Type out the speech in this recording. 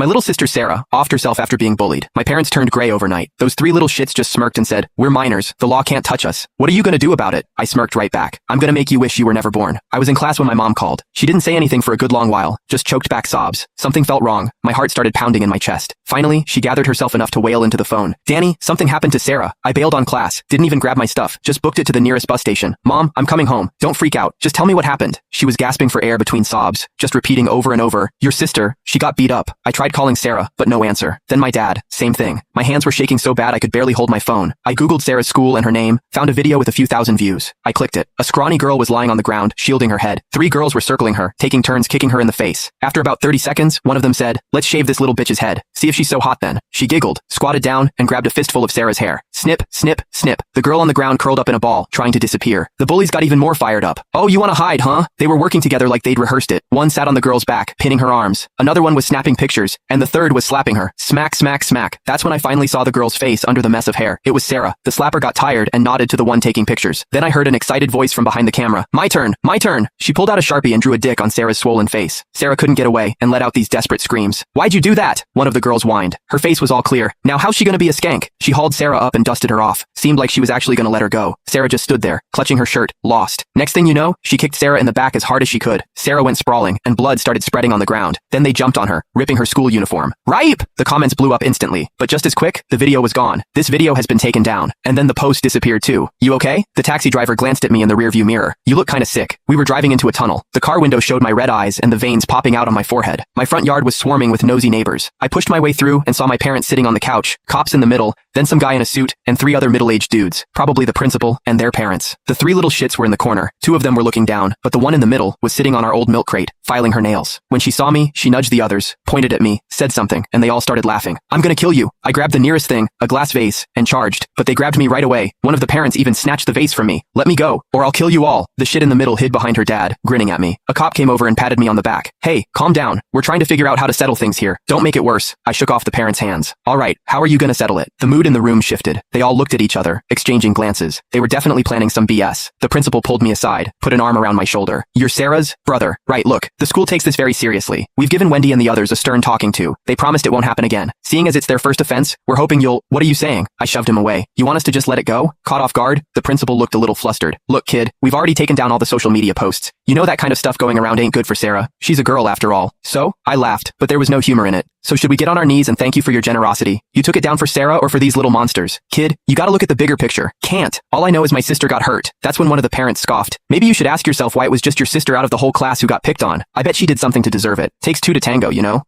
My little sister Sarah offed herself after being bullied. My parents turned gray overnight. Those three little shits just smirked and said, "We're minors. The law can't touch us. What are you gonna do about it?" I smirked right back. "I'm gonna make you wish you were never born." I was in class when my mom called. She didn't say anything for a good long while, just choked back sobs. Something felt wrong. My heart started pounding in my chest. Finally, she gathered herself enough to wail into the phone. "Danny, something happened to Sarah. I bailed on class. Didn't even grab my stuff. Just booked it to the nearest bus station. Mom, I'm coming home. Don't freak out. Just tell me what happened." She was gasping for air between sobs, just repeating over and over, "Your sister, she got beat up." I tried calling Sarah, but no answer. Then my dad, same thing. My hands were shaking so bad I could barely hold my phone. I googled Sarah's school and her name, found a video with a few thousand views. I clicked it. A scrawny girl was lying on the ground, shielding her head. Three girls were circling her, taking turns kicking her in the face. After about 30 seconds, one of them said, "Let's shave this little bitch's head. See if she's so hot then." She giggled, squatted down, and grabbed a fistful of Sarah's hair. Snip, snip, snip. The girl on the ground curled up in a ball, trying to disappear. The bullies got even more fired up. "Oh, you wanna hide, huh?" They were working together like they'd rehearsed it. One sat on the girl's back, pinning her arms. Another one was snapping pictures, and the third was slapping her. Smack, smack, smack. That's when I finally saw the girl's face under the mess of hair. It was Sarah. The slapper got tired and nodded to the one taking pictures. Then I heard an excited voice from behind the camera. "My turn, my turn." She pulled out a Sharpie and drew a dick on Sarah's swollen face. Sarah couldn't get away and let out these desperate screams. "Why'd you do that?" One of the girls whined. Her face was all clear. "Now how's she gonna be a skank?" She hauled Sarah up and dusted her off. Seemed like she was actually gonna let her go. Sarah just stood there, clutching her shirt, lost. Next thing you know, she kicked Sarah in the back as hard as she could. Sarah went sprawling, and blood started spreading on the ground. Then they jumped on her, ripping her school uniform. "Ripe!" The comments blew up instantly. But just as quick, the video was gone. "This video has been taken down." And then the post disappeared too. "You okay?" The taxi driver glanced at me in the rearview mirror. "You look kinda sick." We were driving into a tunnel. The car window showed my red eyes and the veins popping out on my forehead. My front yard was swarming with nosy neighbors. I pushed my way through and saw my parents sitting on the couch, cops in the middle, then some guy in a suit, and three other middle-aged dudes, probably the principal and their parents. The three little shits were in the corner. Two of them were looking down, but the one in the middle was sitting on our old milk crate, filing her nails. When she saw me, she nudged the others, pointed at me, said something, and they all started laughing. "I'm gonna kill you." I grabbed the nearest thing, a glass vase, and charged, but they grabbed me right away. One of the parents even snatched the vase from me. "Let me go, or I'll kill you all." The shit in the middle hid behind her dad, grinning at me. A cop came over and patted me on the back. "Hey, calm down. We're trying to figure out how to settle things here. Don't make it worse." I shook off the parents' hands. "All right, how are you gonna settle it?" The mood in the room shifted. They all looked at each other, exchanging glances. They were definitely planning some BS. The principal pulled me aside, put an arm around my shoulder. "You're Sarah's brother, right? Look, the school takes this very seriously. We've given Wendy and the others a stern talking to. They promised it won't happen again. Seeing as it's their first offense, we're hoping you'll—" "What are you saying?" I shoved him away. "You want us to just let it go?" Caught off guard, the principal looked a little flustered. "Look, kid, we've already taken down all the social media posts. You know that kind of stuff going around ain't good for Sarah. She's a girl after all." "So?" I laughed, but there was no humor in it. "So should we get on our knees and thank you for your generosity? You took it down for Sarah or for these little monsters? Kid, you gotta look at the bigger picture." "Can't. All I know is my sister got hurt." That's when one of the parents scoffed. "Maybe you should ask yourself why it was just your sister out of the whole class who got picked on. I bet she did something to deserve it. Takes two to tango, you know?"